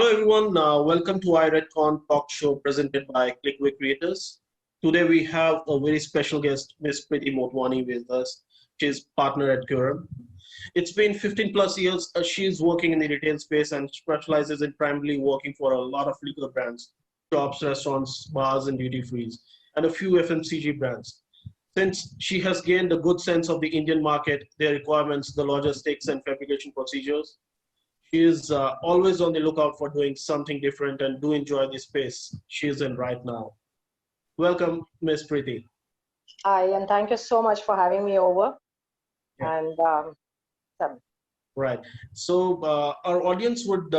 Hello everyone, welcome to iRedCon talk show presented by Clickway Creators. Today we have a very special guest, Miss Preeti Motwani with us. She's partner at Quorum. It's been 15 plus years. She's working in the retail space and specializes in primarily working for a lot of liquor brands, shops, restaurants, bars and duty frees, and a few FMCG brands. Since she has gained a good sense of the Indian market, their requirements, the logistics and fabrication procedures, she is always on the lookout for doing something different and do enjoy the space she is in right now. Welcome, Miss Preeti. Hi, and thank you so much for having me over. Yeah. And Right. So our audience would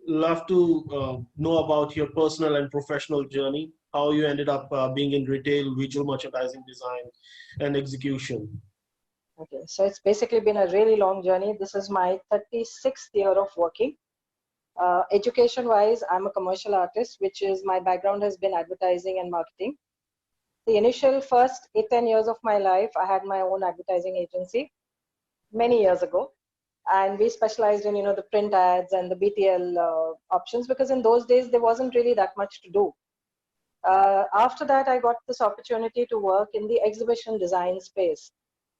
love to know about your personal and professional journey, how you ended up being in retail, visual merchandising design, and execution. okay, so it's basically been a really long journey. This is my 36th year of working. Education-wise, I'm a commercial artist, which is my background has been advertising and marketing. The initial first 8-10 years of my life, I had my own advertising agency many years ago. And we specialized in, the print ads and the BTL options, because in those days, there wasn't really that much to do. After that, I got this opportunity to work in the exhibition design space.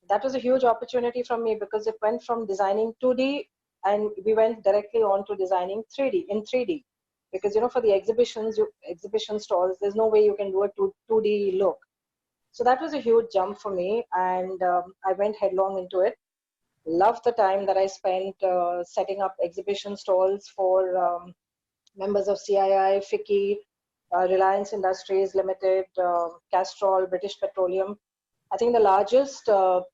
That was a huge opportunity from me because it went from designing 2D and we went directly on to designing 3D in 3D. Because, for the exhibition stalls, there's no way you can do a 2D look. So that was a huge jump for me, and I went headlong into it. Loved the time that I spent setting up exhibition stalls for members of CII, FICCI, Reliance Industries Limited, Castrol, British Petroleum. I think the largest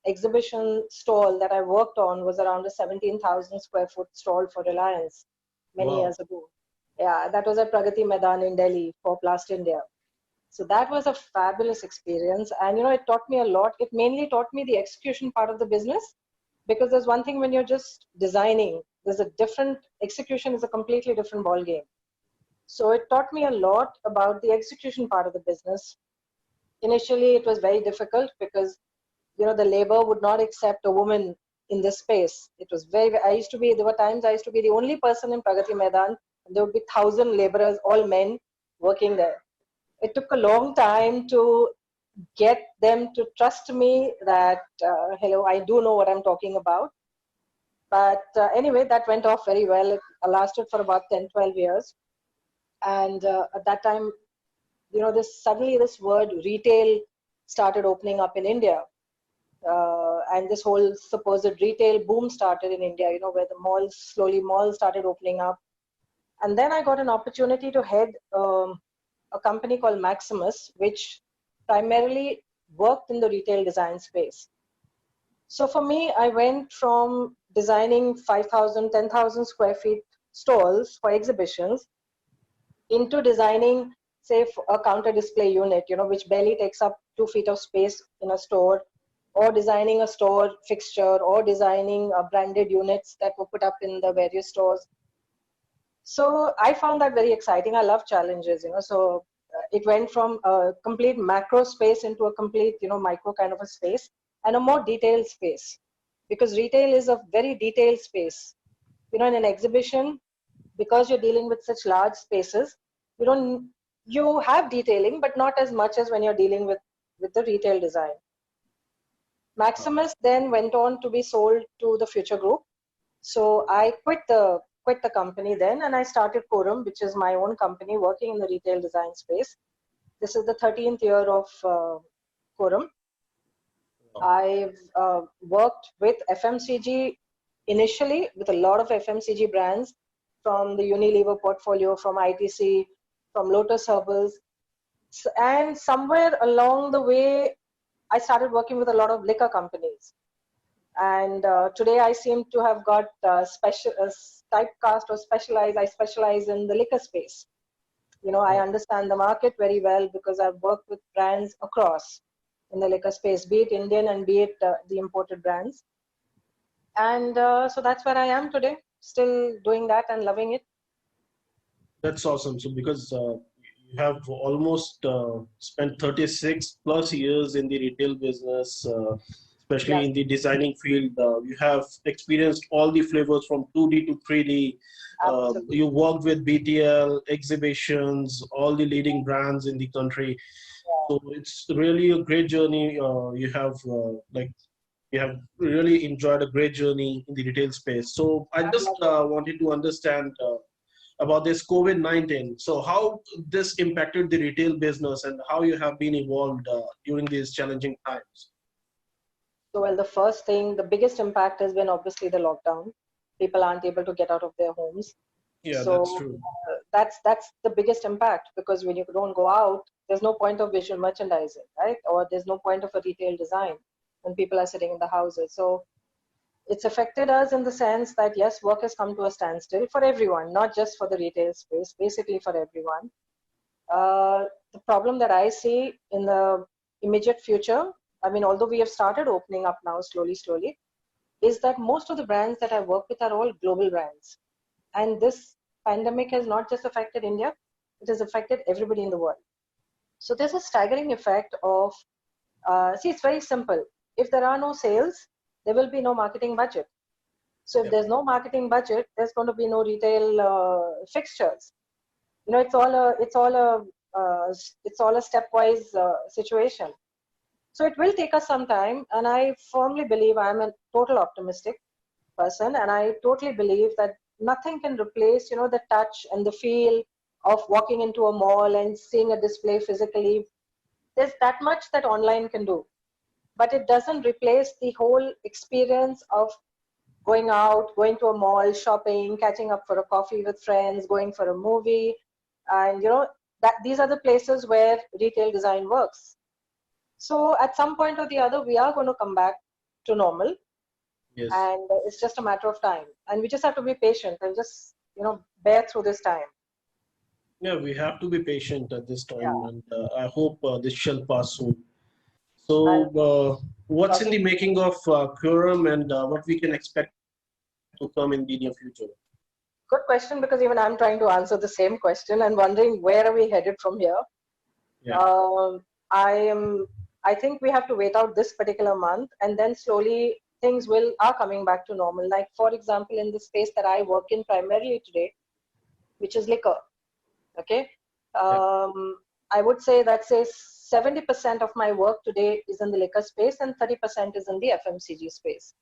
exhibition stall that I worked on was around a 17,000 square foot stall for Reliance many years ago. Yeah, that was at Pragati Maidan in Delhi for Plast India. So that was a fabulous experience. And, it taught me a lot. It mainly taught me the execution part of the business, because there's one thing when you're just designing, there's a different execution is a completely different ball game. So it taught me a lot about the execution part of the business. Initially, it was very difficult because, the labor would not accept a woman in this space. It was there were times I used to be the only person in Pragati Maidan. There would be 1,000 laborers, all men, working there. It took a long time to get them to trust me that, hello, I do know what I'm talking about. But anyway, that went off very well. It lasted for about 10-12 years. And at that time, suddenly this word retail started opening up in India. And this whole supposed retail boom started in India, where the malls started opening up. And then I got an opportunity to head a company called Maximus, which primarily worked in the retail design space. So for me, I went from designing 5,000, 10,000 square feet stalls for exhibitions into designing, say, a counter display unit, which barely takes up 2 feet of space in a store, or designing a store fixture, or designing branded units that were put up in the various stores. So I found that very exciting. I love challenges, so it went from a complete macro space into a complete, micro kind of a space and a more detailed space, because retail is a very detailed space. In an exhibition, because you're dealing with such large spaces, you have detailing, but not as much as when you're dealing with the retail design. Maximus then went on to be sold to the Future Group. So I quit the company then, and I started Quorum, which is my own company working in the retail design space. This is the 13th year of Quorum. I've worked with FMCG initially, with a lot of FMCG brands, from the Unilever portfolio, from ITC, from Lotus Herbals. And somewhere along the way, I started working with a lot of liquor companies. And today I seem to have got typecast or specialized. I specialize in the liquor space. I understand the market very well because I've worked with brands across in the liquor space, be it Indian and be it the imported brands. And so that's where I am today, still doing that and loving it. That's awesome. So because you have almost spent 36 plus years in the retail business, especially Yes, in the designing field. You have experienced all the flavors from 2D to 3D. absolutely. You worked with BTL, exhibitions, all the leading brands in the country. Yeah. So it's really a great journey. You have really enjoyed a great journey in the retail space. So I I just love it. wanted to understand about this COVID-19. So how this impacted the retail business and how you have been involved during these challenging times. So, well, the first thing, the biggest impact has been obviously the lockdown. People aren't able to get out of their homes. Yeah, that's So true. that's the biggest impact, because when you don't go out, there's no point of visual merchandising, right? Or there's no point of a retail design when people are sitting in the houses. So it's affected us in the sense that yes, work has come to a standstill for everyone, not just for the retail space, basically for everyone. The problem that I see in the immediate future, I mean, although we have started opening up now slowly, slowly, is that most of the brands that I work with are all global brands. And this pandemic has not just affected India, it has affected everybody in the world. So there's a staggering effect of, see, it's very simple. If there are no sales, there will be no marketing budget. So if Yep. there's no marketing budget, there's going to be no retail fixtures. You know, it's all a stepwise situation. So it will take us some time, and I firmly believe I'm a total optimistic person, and I totally believe that nothing can replace, you know, the touch and the feel of walking into a mall and seeing a display physically. There's that much that online can do, but it doesn't replace the whole experience of going out, going to a mall, shopping, catching up for a coffee with friends, going for a movie, and you know that these are the places where retail design works. So at some point or the other, we are going to come back to normal, Yes. and it's just a matter of time. And we just have to be patient and just, you know, bear through this time. Yeah, we have to be patient at this Yeah. time, and I hope this shall pass soon. And So, what's in sorry. the making of Quorum, and what we can expect to come in the near future? Good question, because even I'm trying to answer the same question and wondering where are we headed from here. Yeah. Um, I am. I think we have to wait out this particular month, and then slowly things will are coming back to normal. Like for example, in the space that I work in primarily today, which is liquor. Okay, Yeah. I would say that says 70% of my work today is in the liquor space and 30% is in the FMCG space.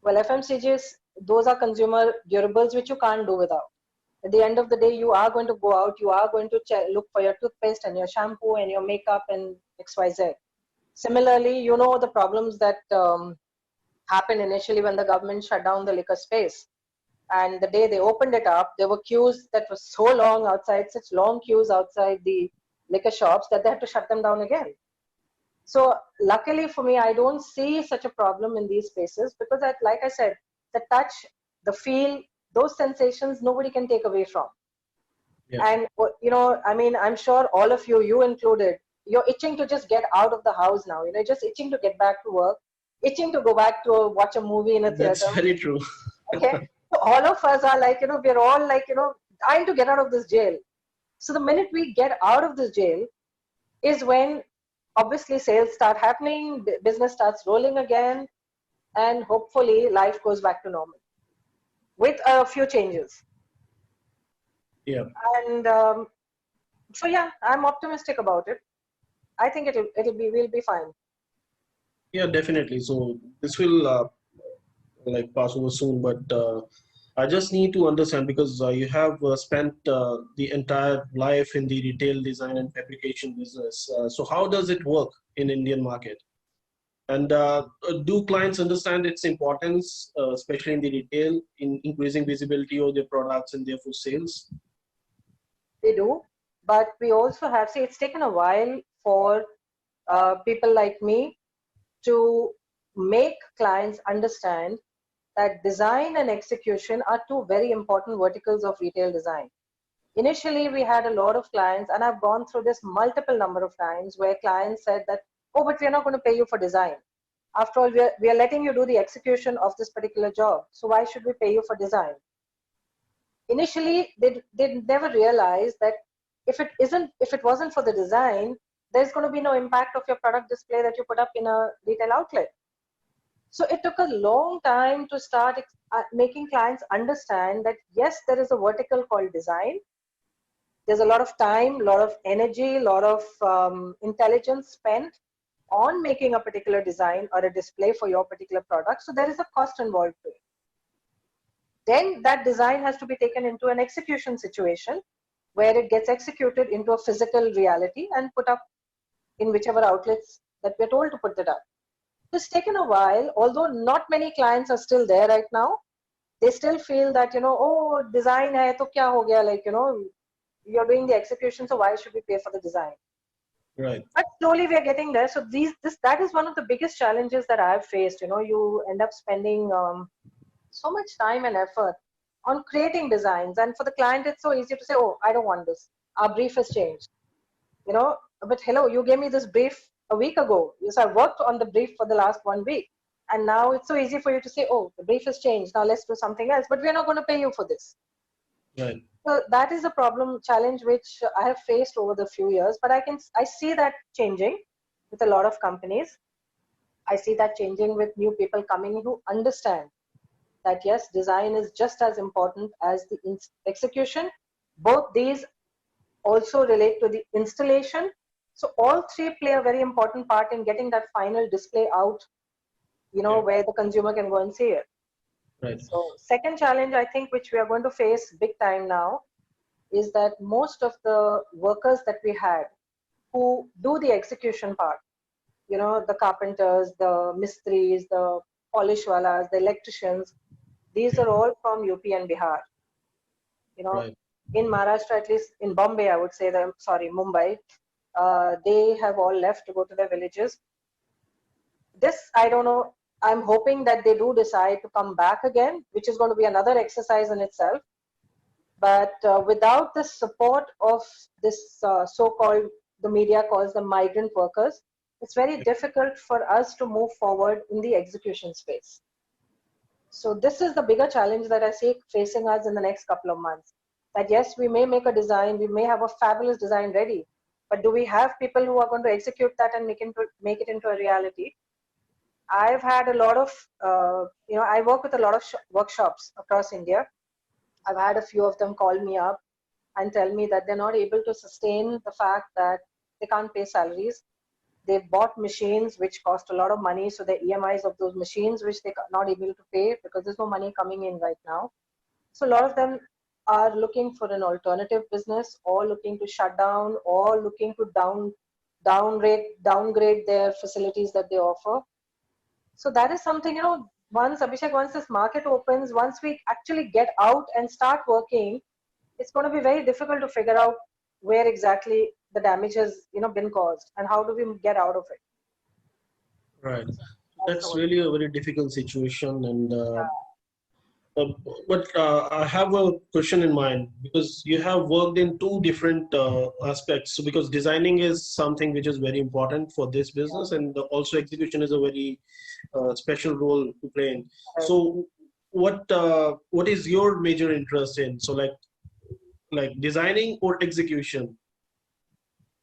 Well, FMCGs, those are consumer durables which you can't do without. At the end of the day, you are going to go out, you are going to look for your toothpaste and your shampoo and your makeup and XYZ. Similarly, you know the problems that happened initially when the government shut down the liquor space. And the day they opened it up, there were queues that were so long outside, such long queues outside the liquor shops that they had to shut them down again. So luckily for me, I don't see such a problem in these spaces, because that, like I said, the touch, the feel, those sensations, nobody can take away from. Yeah. And, you know, I mean, I'm sure all of you, you included, you're itching to just get out of the house now, you know, just itching to get back to work, itching to go back to watch a movie in a That's theater. very true. Okay. So all of us are like, you know, we're all like, you know, dying to get out of this jail. So the minute we get out of this jail is when obviously sales start happening, business starts rolling again, and hopefully life goes back to normal with a few changes. Yeah. And so yeah, I'm optimistic about it. I think we'll be fine. Yeah, definitely. So this will like pass over soon, but I just need to understand because you have spent the entire life in the retail design and fabrication business. So how does it work in Indian market? And do clients understand its importance, especially in the retail, in increasing visibility of their products and therefore sales? They do, but we also have, see, it's taken a while for people like me to make clients understand that design and execution are two very important verticals of retail design. Initially, we had a lot of clients, and I've gone through this multiple number of times where clients said that, oh, but we're not going to pay you for design. After all, we are letting you do the execution of this particular job. So why should we pay you for design? Initially, they never realized that if it wasn't for the design, there's going to be no impact of your product display that you put up in a retail outlet. So it took a long time to start making clients understand that yes, there is a vertical called design. There's a lot of time, a lot of energy, a lot of intelligence spent on making a particular design or a display for your particular product. So there is a cost involved to it. Then that design has to be taken into an execution situation where it gets executed into a physical reality and put up in whichever outlets that we're told to put it up. It's taken a while, although not many clients are still there right now. They still feel that, oh, design hai, to kya ho gaya? Like, you're doing the execution, so why should we pay for the design? Right. But slowly we are getting there. So that is one of the biggest challenges that I've faced. You end up spending so much time and effort on creating designs. And for the client, it's so easy to say, oh, I don't want this. Our brief has changed. But hello, you gave me this brief a week ago. Yes, I worked on the brief for the last 1 week. And now it's so easy for you to say, oh, the brief has changed. Now let's do something else. But we're not going to pay you for this. Right. So that is a challenge which I have faced over the few years. But I see that changing with a lot of companies. I see that changing with new people coming who understand that yes, design is just as important as the execution. Both these also relate to the installation. So all three play a very important part in getting that final display out, where the consumer can go and see it. Right. So second challenge, I think, which we are going to face big time now is that most of the workers that we had who do the execution part, the carpenters, the mistris, the polishwalas, the electricians, these are all from UP and Bihar. Right. In Maharashtra, at least in Bombay, I would say Mumbai, they have all left to go to their villages. This, I don't know. I'm hoping that they do decide to come back again, which is going to be another exercise in itself. But without the support of this so-called, the media calls them migrant workers, it's very difficult for us to move forward in the execution space. So this is the bigger challenge that I see facing us in the next couple of months. That yes, we may make a design, we may have a fabulous design ready, but do we have people who are going to execute that and make it into a reality? I've had a lot of, I work with a lot of workshops across India. I've had a few of them call me up and tell me that they're not able to sustain the fact that they can't pay salaries. They've bought machines which cost a lot of money, so the EMIs of those machines which they're not able to pay because there's no money coming in right now. So a lot of them are looking for an alternative business, or looking to shut down, or looking to downgrade their facilities that they offer. So that is something, once this market opens, once we actually get out and start working, it's going to be very difficult to figure out where exactly the damage has, been caused and how do we get out of it. Right. That's really a very difficult situation, and but I have a question in mind, because you have worked in two different aspects. So because designing is something which is very important for this business, and also execution is a very special role to play in. So what is your major interest in? So like designing or execution?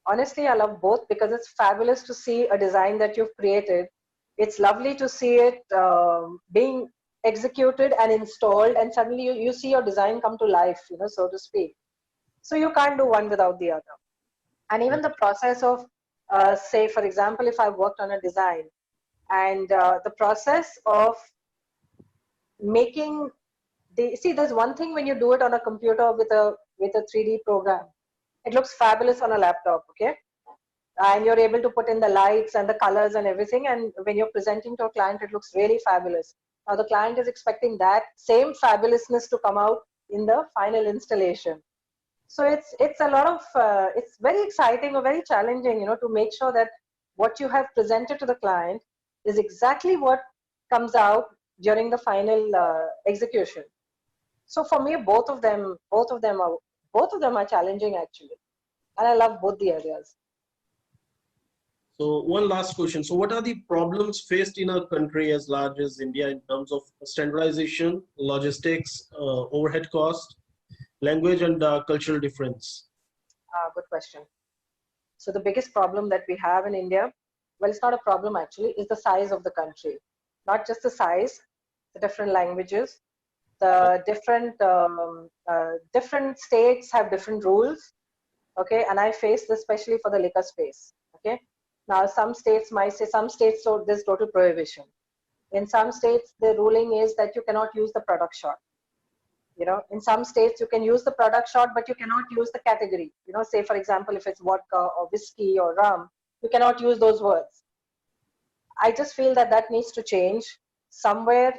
Honestly, I love both, because it's fabulous to see a design that you've created. It's lovely to see it being executed and installed, and suddenly you see your design come to life, so to speak. So you can't do one without the other. And even the process of, say, for example, if I worked on a design, and the process of making there's one thing when you do it on a computer with a 3D program. It looks fabulous on a laptop, okay? And you're able to put in the lights and the colors and everything, and when you're presenting to a client, it looks really fabulous. Now the client is expecting that same fabulousness to come out in the final installation. So it's a lot of it's very exciting or very challenging, to make sure that what you have presented to the client is exactly what comes out during the final execution. So for me, both of them are challenging actually, and I love both the areas. So one last question. So what are the problems faced in a country as large as India in terms of standardization, logistics, overhead cost, language, and cultural difference? Good question. So the biggest problem that we have in India, well, it's not a problem actually, is the size of the country. not just the size, the different languages, the different states have different rules. Okay, and I face this especially for the liquor space. Okay, now some states might say, some states, so there's total prohibition. In some states, the ruling is that you cannot use the product shot. You know, in some states you can use the product shot, but you cannot use the category. You know, say for example, if it's vodka or whiskey or rum, you cannot use those words. I just feel that that needs to change. Somewhere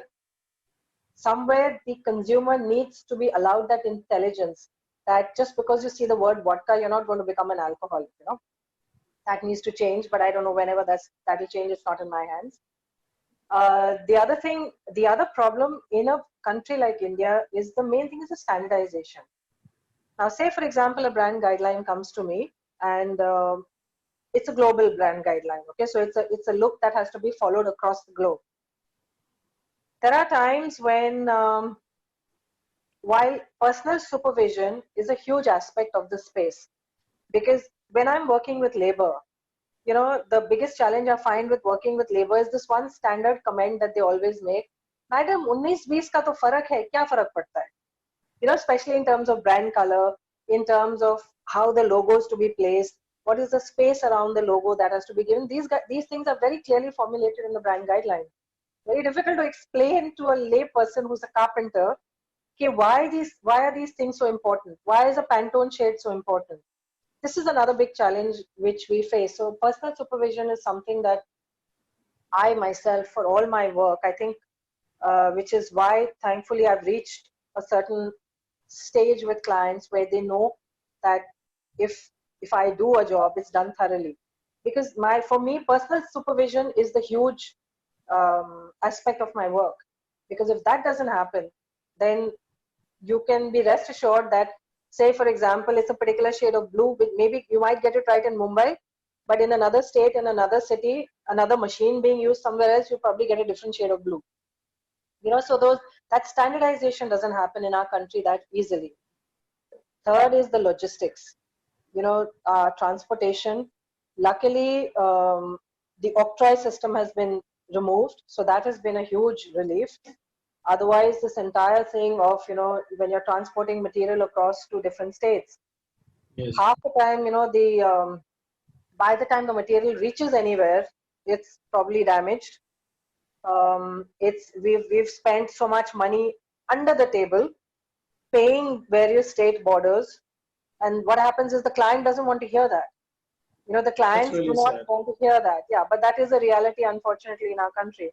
the consumer needs to be allowed that intelligence, that just because you see the word vodka, you're not going to become an alcoholic. You know, that needs to change, but I don't know whenever that'll change. It's not in my hands. The other problem in a country like India is, the main thing is the standardization. Now, say for example, a brand guideline comes to me, and it's a global brand guideline. Okay, so it's a look that has to be followed across the globe. There are times when, while personal supervision is a huge aspect of the space, because when I'm working with labor, you know, the biggest challenge I find with working with labor is this one standard comment that they always make: Madam, 19-20 का तो फर्क है, क्या फर्क पड़ता है? You know, especially in terms of brand color, in terms of how the logo is to be placed, what is the space around the logo that has to be given. These things are very clearly formulated in the brand guideline. Very difficult to explain to a lay person who's a carpenter, okay, why are these things so important? Why is a Pantone shade so important? This is another big challenge which we face. So personal supervision is something that I myself, for all my work, I think, which is why thankfully I've reached a certain stage with clients where they know that if I do a job, it's done thoroughly. Because for me, personal supervision is the huge aspect of my work. Because if that doesn't happen, then you can be rest assured that, say for example, it's a particular shade of blue, maybe you might get it right in Mumbai, but in another state, in another city, another machine being used somewhere else, you probably get a different shade of blue. You know, so that standardization doesn't happen in our country that easily. Third is the logistics. You know, transportation. Luckily, the octroi system has been removed, so that has been a huge relief. Otherwise, this entire thing of, you know, when you're transporting material across to different states, Yes. half the time, you know, by the time the material reaches anywhere, it's probably damaged. We've spent so much money under the table paying various state borders, and what happens is the client doesn't want to hear that. You know, the clients really do not sad. want to hear that. Yeah, but that is a reality, unfortunately, in our country.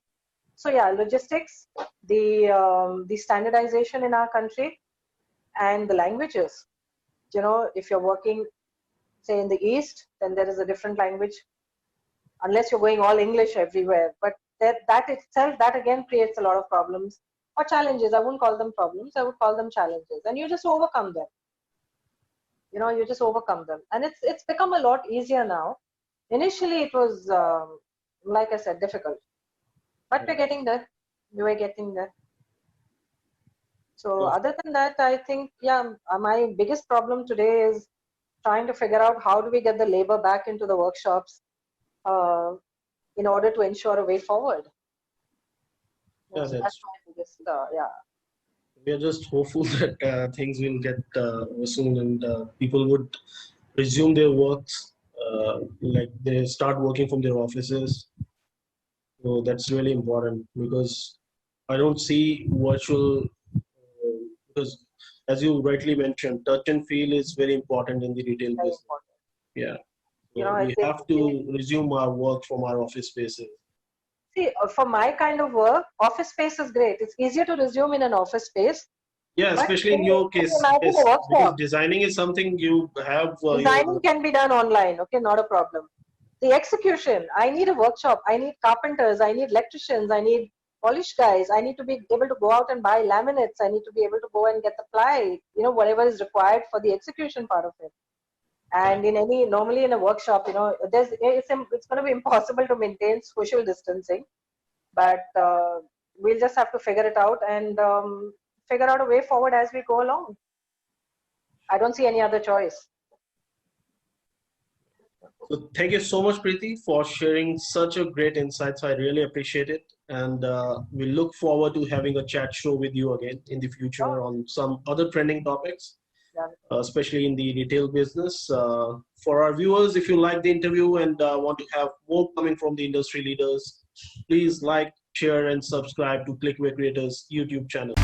So yeah, logistics, the standardization in our country, and the languages. You know, if you're working, say in the East, then there is a different language, unless you're going all English everywhere. But that itself, that again creates a lot of problems or challenges. I wouldn't call them problems, I would call them challenges. And you just overcome them. You know, you just overcome them. And it's become a lot easier now. Initially, it was, like I said, difficult. But we're getting there. We're getting there. So other than that, I think, yeah, my biggest problem today is trying to figure out how do we get the labor back into the workshops in order to ensure a way forward. Yeah, So that's my biggest, yeah. We are just hopeful that things will get soon, and people would resume their works, like they start working from their offices. So that's really important, because I don't see virtual, because as you rightly mentioned, touch and feel is very important in the retail Very business. important. Yeah. You So know, we have to resume our work from our office spaces. see, for my kind of work, office space is great. It's easier to resume in an office space. Yeah, But especially in can your you case, imagine yes, a because workshop? designing is something you have Designing your. can be done online, okay, not a problem. The execution, I need a workshop, I need carpenters, I need electricians, I need polish guys, I need to be able to go out and buy laminates, I need to be able to go and get the ply, you know, whatever is required for the execution part of it. And normally in a workshop, you know, it's going to be impossible to maintain social distancing, but we'll just have to figure it out and figure out a way forward as we go along. I don't see any other choice. So thank you so much, Preeti, for sharing such a great insights. I really appreciate it. And we look forward to having a chat show with you again in the Oh, future on some other trending topics, yeah. especially in the retail business. For our viewers, if you like the interview and want to have more coming from the industry leaders, please like, share, and subscribe to Clickway Creators YouTube channel.